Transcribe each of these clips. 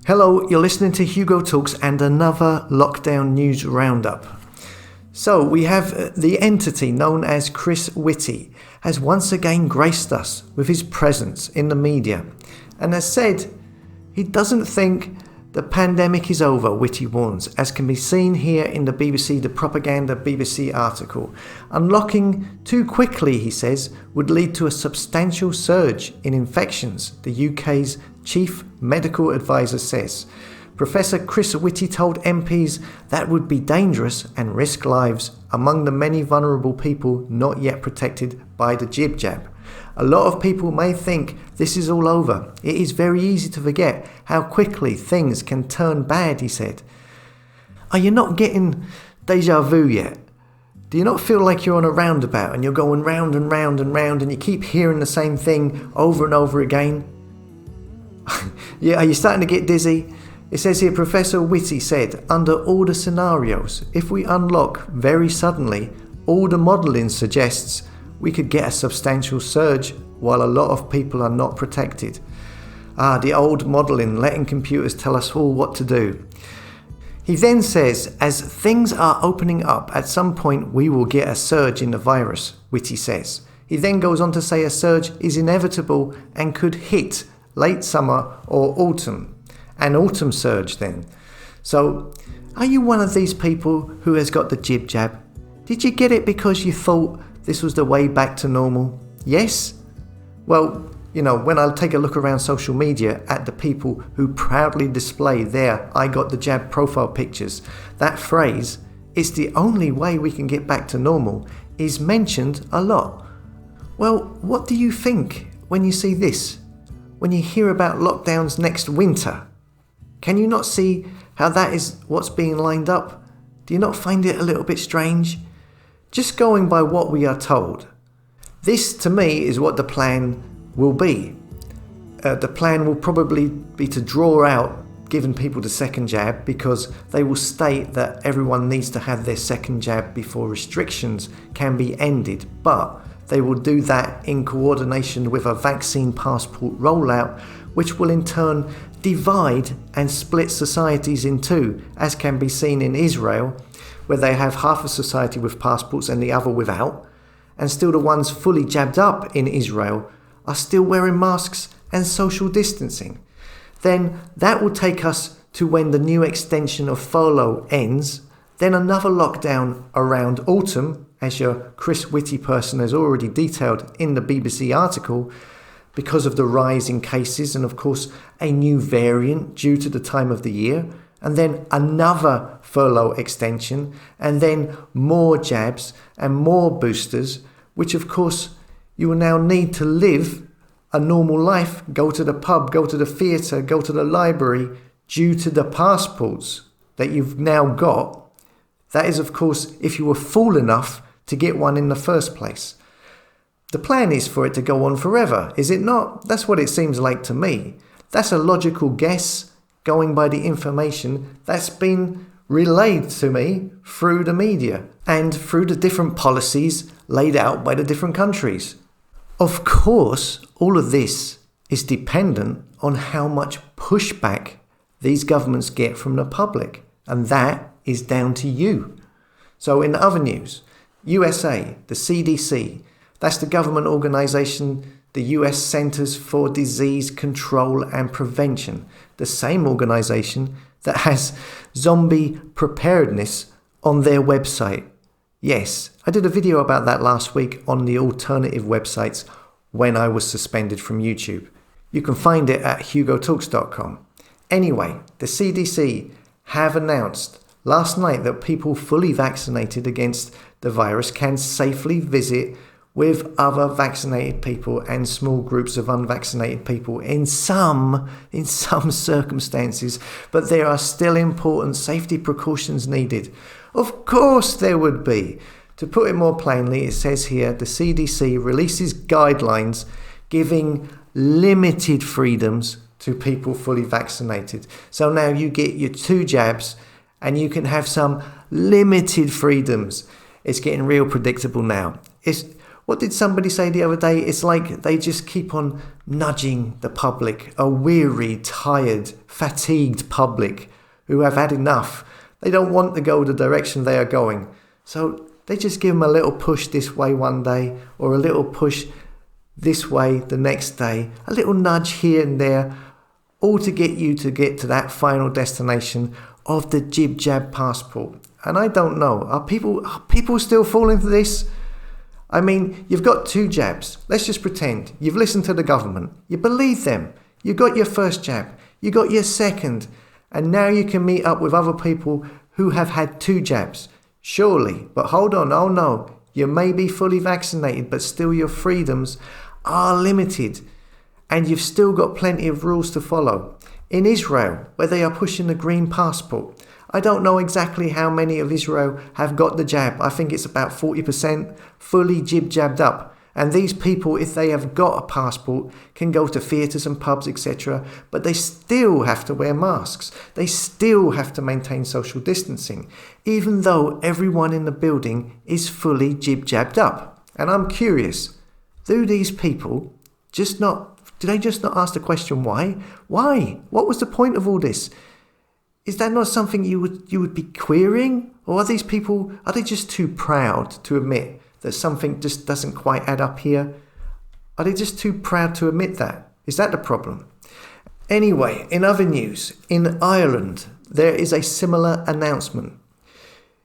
Hello, you're listening to Hugo Talks and another lockdown news roundup. So we have the entity known as Chris Whitty has once again graced us with his presence in the media and has said he doesn't think the pandemic is over, Whitty warns, as can be seen here in the propaganda BBC article. Unlocking too quickly, he says, would lead to a substantial surge in infections, the UK's chief medical advisor says. Professor Chris Whitty told MPs that would be dangerous and risk lives among the many vulnerable people not yet protected by the jib jab. A lot of people may think this is all over. It is very easy to forget how quickly things can turn bad, he said. Are you not getting deja vu yet? Do you not feel like you're on a roundabout and you're going round and round and round and you keep hearing the same thing over and over again? Yeah, are you starting to get dizzy? It says here, Professor Whitty said, under all the scenarios, if we unlock very suddenly, all the modelling suggests we could get a substantial surge while a lot of people are not protected. The old modelling, letting computers tell us all what to do. He then says, as things are opening up, at some point we will get a surge in the virus, Whitty says. He then goes on to say a surge is inevitable and could hit late summer or autumn. An autumn surge then. So, are you one of these people who has got the jib jab? Did you get it because you thought this was the way back to normal? Yes? Well, when I take a look around social media at the people who proudly display their I got the jab profile pictures, that phrase, it's the only way we can get back to normal, is mentioned a lot. Well, what do you think when you see this? When you hear about lockdowns next winter? Can you not see how that is what's being lined up? Do you not find it a little bit strange? Just going by what we are told. This, to me, is what the plan will be. The plan will probably be to draw out giving people the second jab because they will state that everyone needs to have their second jab before restrictions can be ended. But they will do that in coordination with a vaccine passport rollout, which will in turn divide and split societies in two, as can be seen in Israel, where they have half a society with passports and the other without, and still the ones fully jabbed up in Israel are still wearing masks and social distancing. Then that will take us to when the new extension of furlough ends, then another lockdown around autumn, as your Chris Whitty person has already detailed in the BBC article, because of the rise in cases and of course a new variant due to the time of the year, and then another furlough extension, and then more jabs and more boosters, which of course you will now need to live a normal life, go to the pub, go to the theatre, go to the library, due to the passports that you've now got. That is of course if you were fool enough to get one in the first place. The plan is for it to go on forever, is it not? That's what it seems like to me. That's a logical guess, going by the information that's been relayed to me through the media and through the different policies laid out by the different countries. Of course, all of this is dependent on how much pushback these governments get from the public, and that is down to you. So in other news, USA, the CDC, that's the government organization, the US Centers for Disease Control and Prevention, the same organization that has zombie preparedness on their website. Yes, I did a video about that last week on the alternative websites when I was suspended from YouTube. You can find it at hugotalks.com. Anyway, the CDC have announced last night that people fully vaccinated against the virus can safely visit with other vaccinated people and small groups of unvaccinated people in some circumstances, but there are still important safety precautions needed. Of course there would be. To put it more plainly, it says here, the CDC releases guidelines giving limited freedoms to people fully vaccinated. So now you get your 2 jabs and you can have some limited freedoms. It's getting real predictable now. What did somebody say the other day? It's like they just keep on nudging the public, a weary, tired, fatigued public who have had enough. They don't want to go the direction they are going. So they just give them a little push this way one day, or a little push this way the next day, a little nudge here and there, all to get you to get to that final destination of the jib-jab passport. And I don't know, are people still falling for this? I mean, you've got 2 jabs. Let's just pretend you've listened to the government. You believe them. You got your first jab. You got your second. And now you can meet up with other people who have had 2 jabs. Surely, but hold on, oh no, you may be fully vaccinated, but still your freedoms are limited. And you've still got plenty of rules to follow. In Israel, where they are pushing the green passport, I don't know exactly how many of Israel have got the jab. I think it's about 40% fully jib-jabbed up. And these people, if they have got a passport, can go to theatres and pubs, etc. But they still have to wear masks. They still have to maintain social distancing, even though everyone in the building is fully jib-jabbed up. And I'm curious, do these people do they just not ask the question why? Why? What was the point of all this? Is that not something you would be querying? Or are these people, are they just too proud to admit that something just doesn't quite add up here? Are they just too proud to admit that? Is that the problem? Anyway, in other news, in Ireland, there is a similar announcement.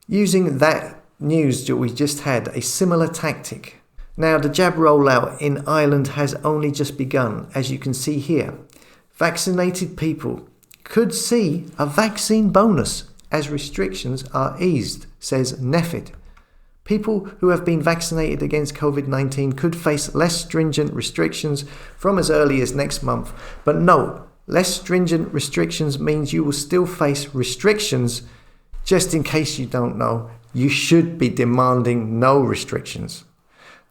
Using that news that we just had, a similar tactic. Now, the jab rollout in Ireland has only just begun, as you can see here. Vaccinated people could see a vaccine bonus as restrictions are eased, says NEFID. People who have been vaccinated against COVID-19 could face less stringent restrictions from as early as next month. But no, less stringent restrictions means you will still face restrictions. Just in case you don't know, you should be demanding no restrictions.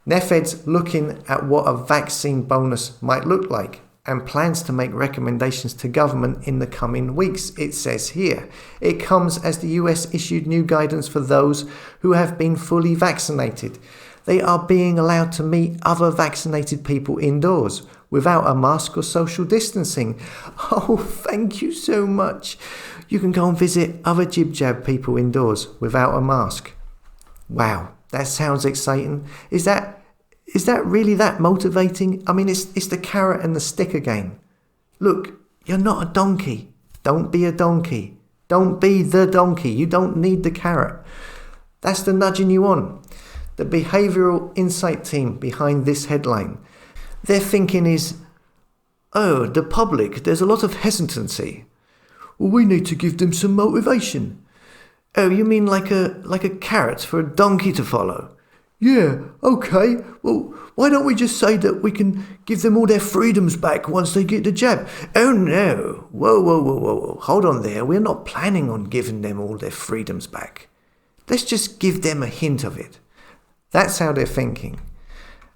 NEFID's looking at what a vaccine bonus might look like and plans to make recommendations to government in the coming weeks, it says here. It comes as the US issued new guidance for those who have been fully vaccinated. They are being allowed to meet other vaccinated people indoors without a mask or social distancing. Oh, thank you so much. You can go and visit other jib-jab people indoors without a mask. Wow, that sounds exciting. Is that really that motivating? I mean, it's the carrot and the stick again. Look, you're not a donkey. Don't be a donkey. Don't be the donkey. You don't need the carrot. That's the nudging you on. The behavioural insight team behind this headline, their thinking is, oh, the public, there's a lot of hesitancy. Well, we need to give them some motivation. Oh, you mean like a carrot for a donkey to follow? Yeah, okay. Well, why don't we just say that we can give them all their freedoms back once they get the jab? Oh no. Whoa. Hold on there. We're not planning on giving them all their freedoms back. Let's just give them a hint of it. That's how they're thinking.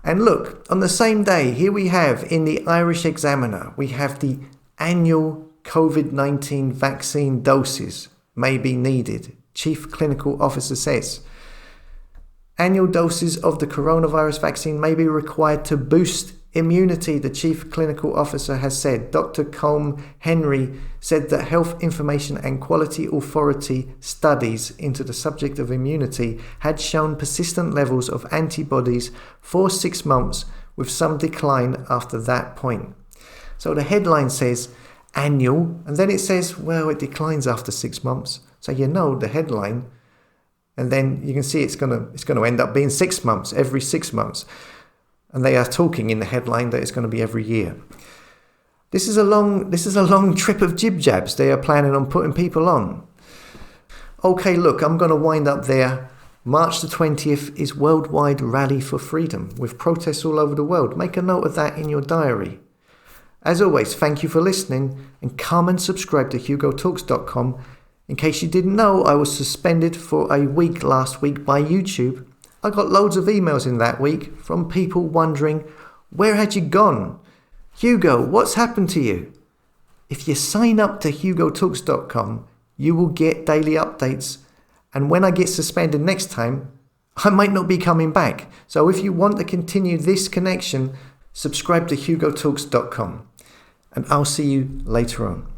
And look, on the same day, here we have in the Irish Examiner, we have the annual COVID-19 vaccine doses may be needed, Chief Clinical Officer says. Annual doses of the coronavirus vaccine may be required to boost immunity, the Chief Clinical Officer has said. Dr. Colm Henry said that Health Information and Quality Authority studies into the subject of immunity had shown persistent levels of antibodies for 6 months, with some decline after that point. So the headline says annual, and then it says, well, it declines after 6 months. So you know the headline. And then you can see it's going to end up being 6 months, every 6 months. And they are talking in the headline that it's going to be every year. This is a long trip of jib-jabs they are planning on putting people on. Okay, look, I'm going to wind up there. March the 20th is Worldwide Rally for Freedom, with protests all over the world. Make a note of that in your diary. As always, thank you for listening, and come and subscribe to hugotalks.com. In case you didn't know, I was suspended for a week last week by YouTube. I got loads of emails in that week from people wondering, where had you gone? Hugo, what's happened to you? If you sign up to hugotalks.com, you will get daily updates. And when I get suspended next time, I might not be coming back. So if you want to continue this connection, subscribe to hugotalks.com. And I'll see you later on.